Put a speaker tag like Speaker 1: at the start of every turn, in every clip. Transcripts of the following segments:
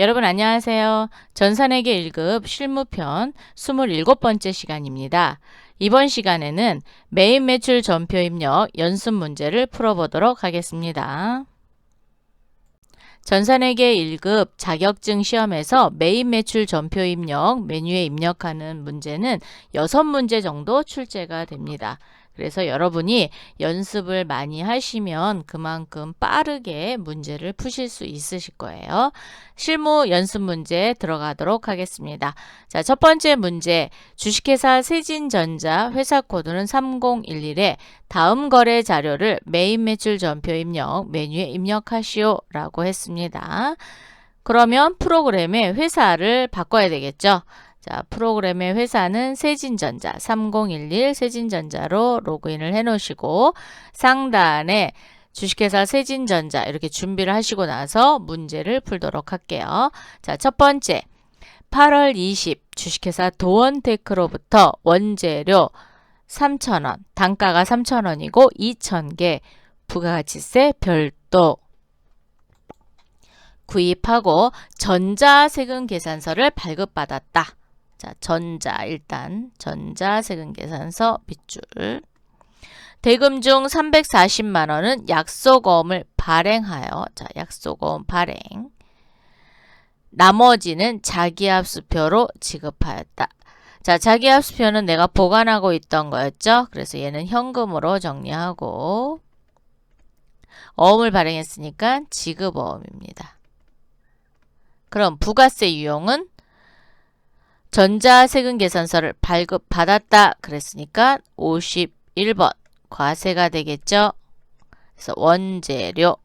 Speaker 1: 여러분 안녕하세요. 전산회계 1급 실무편 27번째 시간입니다. 이번 시간에는 메인 매출 전표 입력 연습 문제를 풀어보도록 하겠습니다. 전산회계 1급 자격증 시험에서 메인 매출 전표 입력 메뉴에 입력하는 문제는 6문제 정도 출제가 됩니다. 그래서 여러분이 연습을 많이 하시면 그만큼 빠르게 문제를 푸실 수 있으실 거예요. 실무 연습 문제 들어가도록 하겠습니다. 자, 첫 번째 문제. 주식회사 세진전자 회사 코드는 3011에 다음 거래 자료를 메인 매출 전표 입력 메뉴에 입력하시오 라고 했습니다. 그러면 프로그램의 회사를 바꿔야 되겠죠. 자, 프로그램의 회사는 세진전자 3011 세진전자로 로그인을 해 놓으시고 상단에 주식회사 세진전자 이렇게 준비를 하시고 나서 문제를 풀도록 할게요. 자, 첫 번째 8월 20 주식회사 도원테크로부터 원재료 3,000원 단가가 3,000원이고 2,000개 부가가치세 별도 구입하고 전자세금 계산서를 발급받았다. 자, 일단 전자세금 계산서 밑줄. 대금 중 340만 원은 약속어음을 발행하여 자, 약속어음 발행. 나머지는 자기합수표로 지급하였다. 자, 자기합수표는 내가 보관하고 있던 거였죠. 그래서 얘는 현금으로 정리하고 어음을 발행했으니까 지급어음입니다. 그럼 부가세 유형은 전자세금 계산서를 발급받았다 그랬으니까 51번 과세가 되겠죠. 그래서 원재료.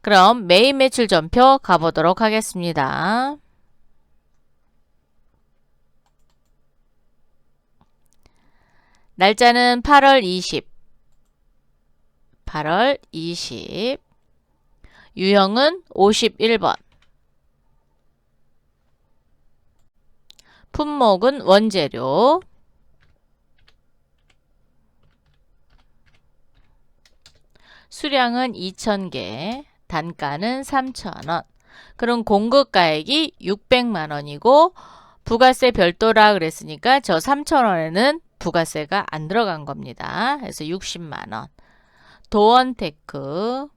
Speaker 1: 그럼 메인 매출 전표 가보도록 하겠습니다. 날짜는 8월 20. 8월 20. 유형은 51번. 품목은 원재료. 수량은 2,000개. 단가는 3,000원. 그럼 공급가액이 600만 원이고 부가세 별도라 그랬으니까 저 3,000원에는 부가세가 안 들어간 겁니다. 그래서 60만 원. 도원테크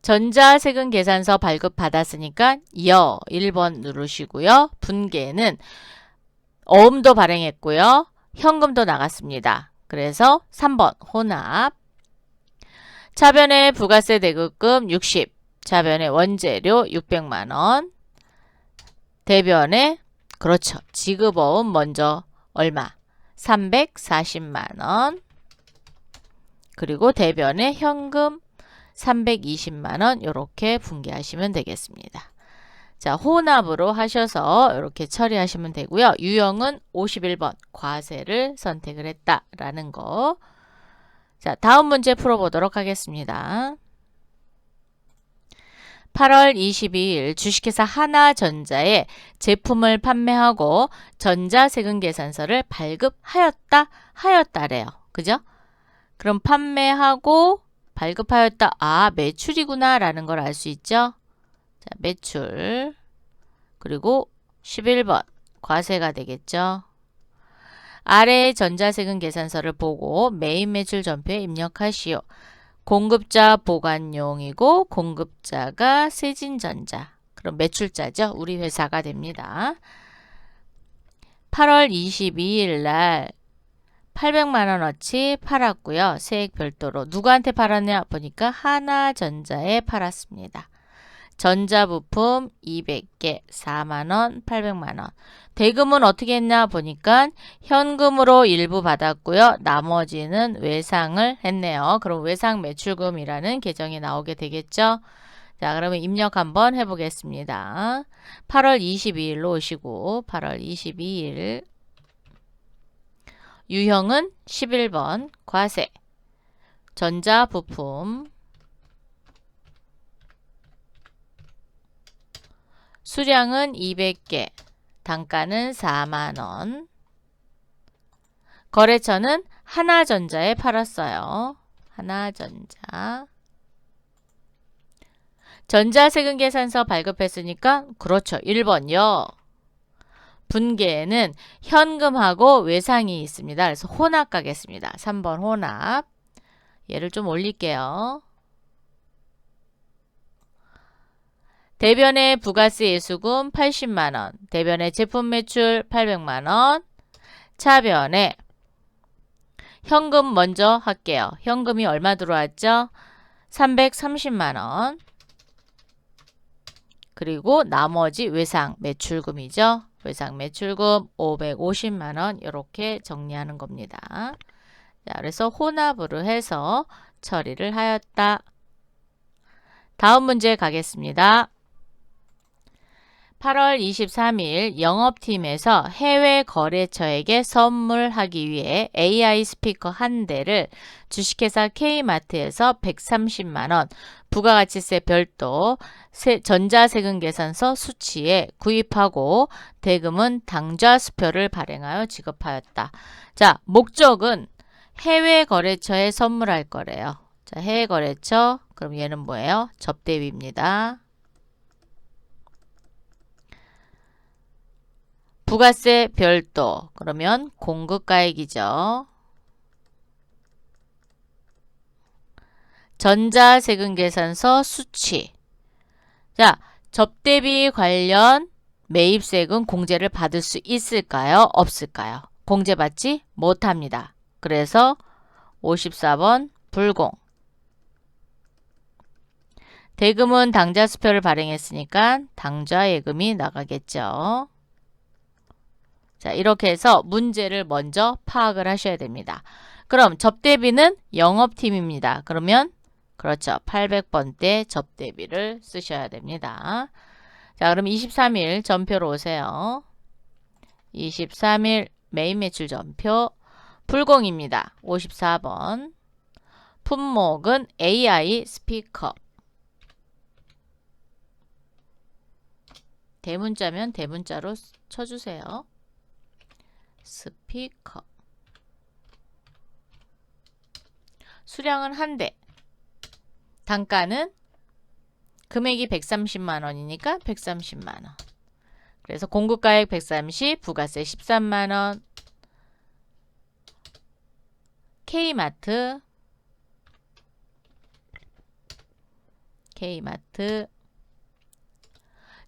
Speaker 1: 전자세금 계산서 발급받았으니까 1번 누르시고요. 분계는 어음도 발행했고요. 현금도 나갔습니다. 그래서 3번 혼합. 차변의 부가세 대급금 60. 차변의 원재료 600만 원. 대변의 그렇죠. 지급어음 먼저 얼마? 340만 원. 그리고 대변의 현금 320만 원 이렇게 분계하시면 되겠습니다. 자, 혼합으로 하셔서 이렇게 처리하시면 되고요. 유형은 51번 과세를 선택을 했다라는 거. 자, 다음 문제 풀어보도록 하겠습니다. 8월 22일 주식회사 하나전자에 제품을 판매하고 전자세금 계산서를 발급하였다 하였다래요. 그죠? 그럼 판매하고 발급하였다. 아, 매출이구나 라는 걸 알 수 있죠. 자, 매출. 그리고 11번 과세가 되겠죠. 아래의 전자세금 계산서를 보고 메인 매출 전표에 입력하시오. 공급자 보관용이고 공급자가 세진전자. 그럼 매출자죠. 우리 회사가 됩니다. 8월 22일 날 800만 원어치 팔았고요. 세액 별도로 누구한테 팔았냐 보니까 하나전자에 팔았습니다. 전자부품 200개 4만원 800만원. 대금은 어떻게 했냐 보니까 현금으로 일부 받았고요. 나머지는 외상을 했네요. 그럼 외상 매출금이라는 계정이 나오게 되겠죠. 자, 그러면 입력 한번 해보겠습니다. 8월 22일로 오시고 8월 22일 유형은 11번 과세. 전자부품. 수량은 200개. 단가는 4만원. 거래처는 하나전자에 팔았어요. 하나전자. 전자세금계산서 발급했으니까 그렇죠. 1번요. 분계에는 현금하고 외상이 있습니다. 그래서 혼합 가겠습니다. 3번 혼합. 얘를 좀 올릴게요. 대변의 부가세 예수금 80만원, 대변의 제품 매출 800만원, 차변에 현금 먼저 할게요. 현금이 얼마 들어왔죠? 330만원. 그리고 나머지 외상 매출금이죠. 외상 매출금 550만원 이렇게 정리하는 겁니다. 자, 그래서 혼합으로 해서 처리를 하였다. 다음 문제 가겠습니다. 8월 23일 영업팀에서 해외 거래처에게 선물하기 위해 AI 스피커 한 대를 주식회사 K마트에서 130만원, 부가가치세 별도 전자세금계산서 수취에 구입하고 대금은 당좌수표를 발행하여 지급하였다. 자, 목적은 해외 거래처에 선물할 거래요. 자, 해외 거래처, 그럼 얘는 뭐예요? 접대비입니다. 부가세 별도, 그러면 공급가액이죠. 전자세금계산서 수취. 자, 접대비 관련 매입세금 공제를 받을 수 있을까요? 없을까요? 공제받지 못합니다. 그래서 54번 불공. 대금은 당좌수표를 발행했으니까 당좌예금이 나가겠죠. 자, 이렇게 해서 문제를 먼저 파악을 하셔야 됩니다. 그럼 접대비는 영업팀입니다. 그러면 그렇죠. 800번대 접대비를 쓰셔야 됩니다. 자, 그럼 23일 전표로 오세요. 23일 메인 매출 전표 불공입니다. 54번. 품목은 AI 스피커. 대문자면 대문자로 쳐주세요. 스피커. 수량은 한 대. 단가는 금액이 130만원이니까 130만원. 그래서 공급가액 130, 부가세 13만원. K마트.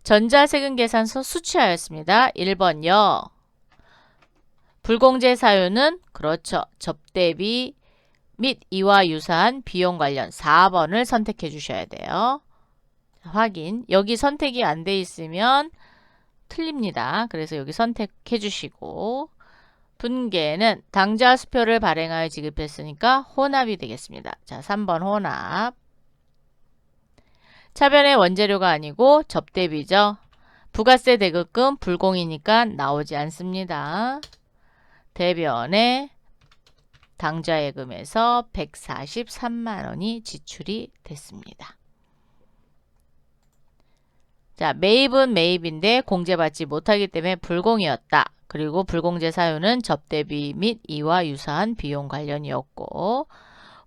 Speaker 1: 전자세금계산서 수취하였습니다. 1번요. 불공제 사유는 그렇죠. 접대비 및 이와 유사한 비용 관련 4번을 선택해 주셔야 돼요. 확인. 여기 선택이 안 돼 있으면 틀립니다. 그래서 여기 선택해 주시고 분계는 당좌수표를 발행하여 지급했으니까 혼합이 되겠습니다. 자, 3번 혼합. 차변의 원재료가 아니고 접대비죠. 부가세 대급금 불공이니까 나오지 않습니다. 대변에 당좌예금에서 143만원이 지출이 됐습니다. 자, 매입은 매입인데 공제받지 못하기 때문에 불공이었다. 그리고 불공제 사유는 접대비 및 이와 유사한 비용 관련이었고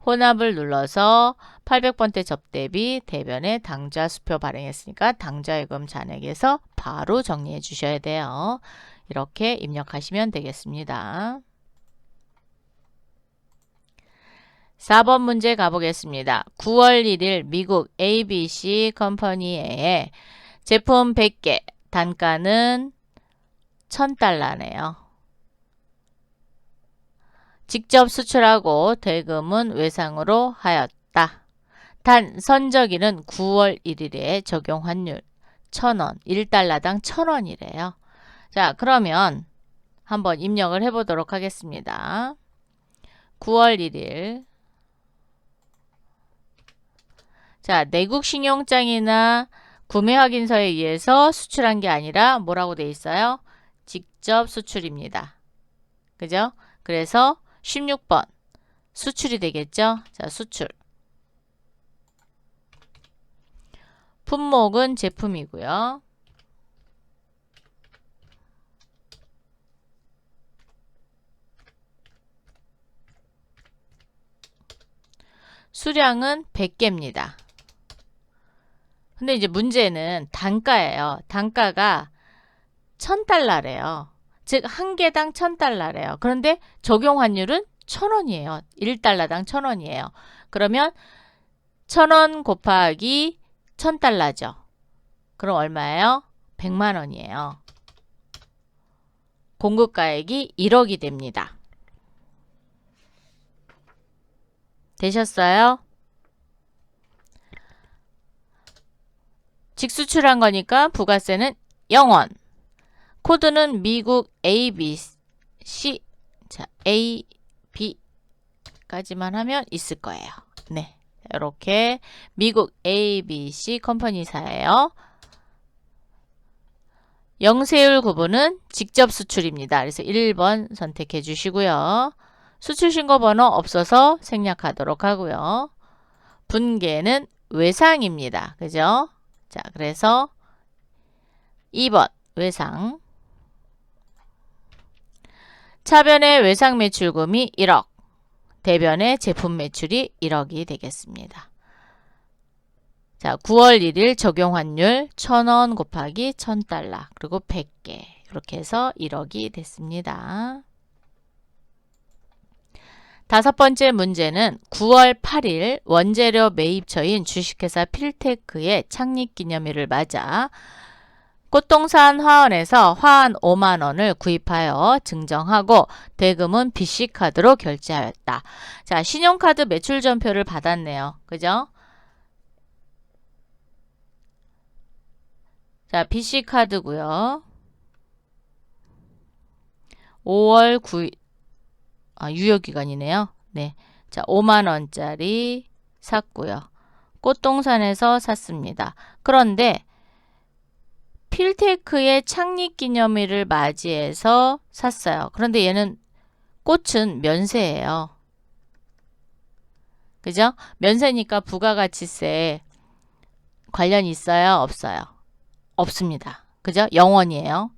Speaker 1: 혼합을 눌러서 800번대 접대비 대변에 당좌수표 발행했으니까 당좌예금 잔액에서 바로 정리해 주셔야 돼요. 이렇게 입력하시면 되겠습니다. 4번 문제 가보겠습니다. 9월 1일 미국 ABC 컴퍼니에 제품 100개, 단가는 1000달러네요. 직접 수출하고 대금은 외상으로 하였다. 단 선저기는 9월 1일에 적용 환율 1000원, 1달러당 1000원이래요. 자, 그러면 한번 입력을 해보도록 하겠습니다. 9월 1일. 자, 내국 신용장이나 구매 확인서에 의해서 수출한 게 아니라 뭐라고 돼 있어요? 직접 수출입니다. 그죠? 그래서 16번 수출이 되겠죠? 자, 수출. 품목은 제품이고요. 수량은 100개입니다. 근데 이제 문제는 단가예요. 단가가 1000달러래요. 즉, 한 개당 1000달러래요. 그런데 적용 환율은 1000원이에요. 1달러당 1000원이에요. 그러면 1000원 곱하기 1000달러죠. 그럼 얼마예요? 100만 원이에요. 공급가액이 1억이 됩니다. 되셨어요? 직수출한 거니까 부가세는 0원. 코드는 미국 ABC, 자, A, B까지만 하면 있을 거예요. 네. 이렇게 미국 ABC 컴퍼니사예요. 영세율 구분은 직접 수출입니다. 그래서 1번 선택해 주시고요. 수출 신고 번호 없어서 생략하도록 하고요. 분계는 외상입니다. 그죠? 자, 그래서 2번 외상. 차변의 외상 매출금이 1억, 대변의 제품 매출이 1억이 되겠습니다. 자, 9월 1일 적용 환율 1000원 곱하기 1000달러 그리고 100개 이렇게 해서 1억이 됐습니다. 다섯 번째 문제는 9월 8일 원재료 매입처인 주식회사 필테크의 창립기념일을 맞아 꽃동산 화원에서 화환 5만 원을 구입하여 증정하고 대금은 BC카드로 결제하였다. 자, 신용카드 매출 전표를 받았네요. 그죠? 자, BC카드고요. 5월 9일 유효기간이네요. 네. 자, 5만 원짜리 샀고요. 꽃동산에서 샀습니다. 그런데 필테크의 창립기념일을 맞이해서 샀어요. 그런데 얘는 꽃은 면세예요. 그죠? 면세니까 부가가치세 관련이 있어요? 없어요? 없습니다. 그죠? 0원이에요.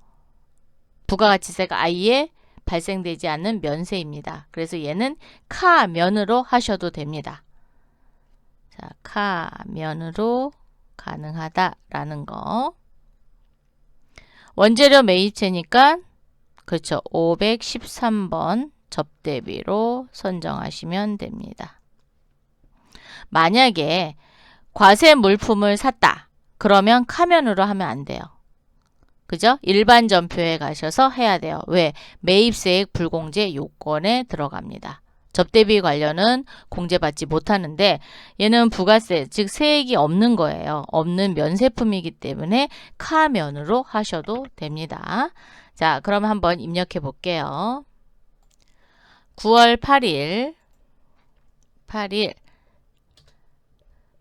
Speaker 1: 부가가치세가 아예 발생되지 않는 면세입니다. 그래서 얘는 카면으로 하셔도 됩니다. 자, 카면으로 가능하다라는 거. 원재료 매입체니까 그렇죠. 513번 접대비로 선정하시면 됩니다. 만약에 과세 물품을 샀다. 그러면 카면으로 하면 안 돼요. 그죠? 일반 전표에 가셔서 해야 돼요. 왜? 매입세액 불공제 요건에 들어갑니다. 접대비 관련은 공제받지 못하는데 얘는 부가세, 즉 세액이 없는 거예요. 없는 면세품이기 때문에 카면으로 하셔도 됩니다. 자, 그럼 한번 입력해 볼게요. 9월 8일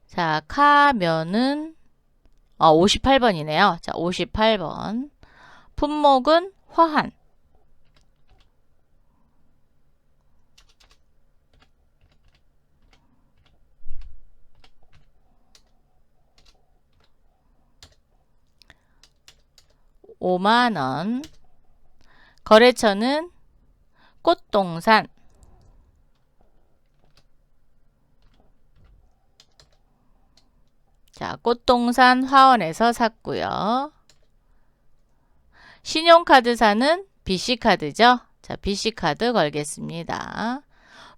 Speaker 1: 자, 카면은 58번이네요. 자, 58번. 품목은 화환. $50,000. 거래처는 꽃동산. 자, 꽃동산 화원에서 샀고요. 신용카드사는 BC카드죠. 자, BC카드 걸겠습니다.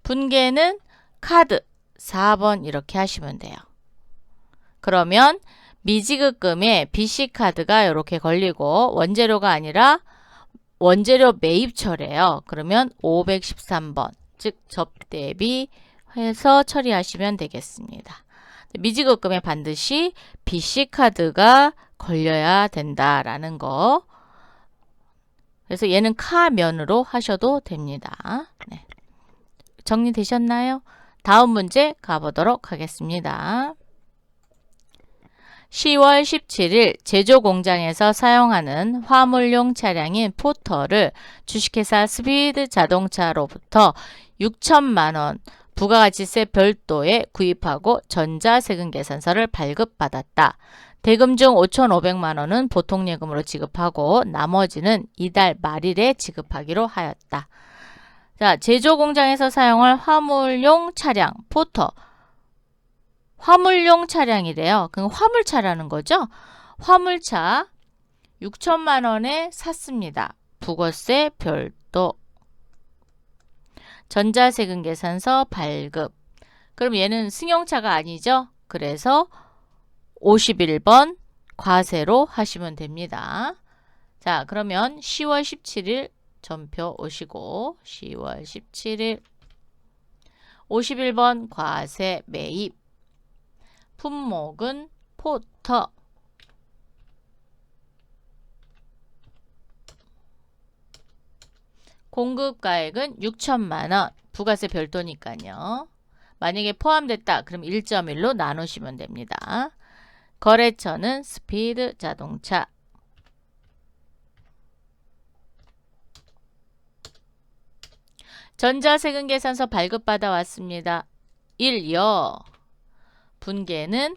Speaker 1: 분계는 카드 4번 이렇게 하시면 돼요. 그러면 미지급금에 BC카드가 이렇게 걸리고 원재료가 아니라 원재료 매입처래요. 그러면 513번, 즉 접대비 해서 처리하시면 되겠습니다. 미지급금에 반드시 BC카드가 걸려야 된다라는 거. 그래서 얘는 카면으로 하셔도 됩니다. 네. 정리되셨나요? 다음 문제 가보도록 하겠습니다. 10월 17일 제조 공장에서 사용하는 화물용 차량인 포터를 주식회사 스피드 자동차로부터 6천만 원 부가가치세 별도에 구입하고 전자세금 계산서를 발급받았다. 대금 중 5,500만 원은 보통예금으로 지급하고 나머지는 이달 말일에 지급하기로 하였다. 자, 제조 공장에서 사용할 화물용 차량 포터 화물용 차량이래요. 그럼 화물차라는 거죠. 화물차 6천만 원에 샀습니다. 부가세 별도. 전자세금 계산서 발급. 그럼 얘는 승용차가 아니죠? 그래서 51번 과세로 하시면 됩니다. 자, 그러면 10월 17일 전표 오시고 10월 17일 51번 과세 매입. 품목은 포터. 공급가액은 6천만 원. 부가세 별도니까요. 만약에 포함됐다. 그럼 1.1로 나누시면 됩니다. 거래처는 스피드 자동차. 전자세금 계산서 발급받아 왔습니다. 1여. 분계는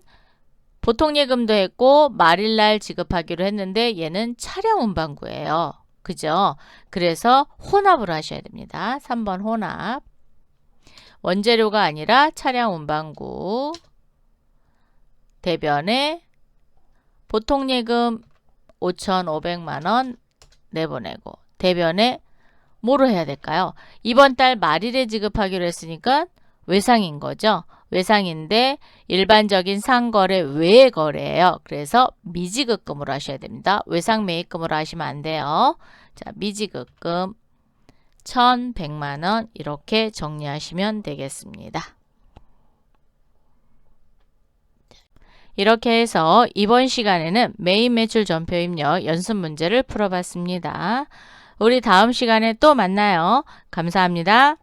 Speaker 1: 보통예금도 했고 말일날 지급하기로 했는데 얘는 차량 운반구예요. 그죠? 그래서 혼합을 하셔야 됩니다. 3번 혼합. 원재료가 아니라 차량 운반구. 대변에 보통예금 5,500만 원 내보내고 대변에 뭐로 해야 될까요? 이번 달 말일에 지급하기로 했으니까 외상인 거죠. 외상인데 일반적인 상거래 외의 거래예요. 그래서 미지급금으로 하셔야 됩니다. 외상 매입금으로 하시면 안 돼요. 자, 미지급금 1,100만 원 이렇게 정리하시면 되겠습니다. 이렇게 해서 이번 시간에는 매입 매출 전표 입력 연습 문제를 풀어봤습니다. 우리 다음 시간에 또 만나요. 감사합니다.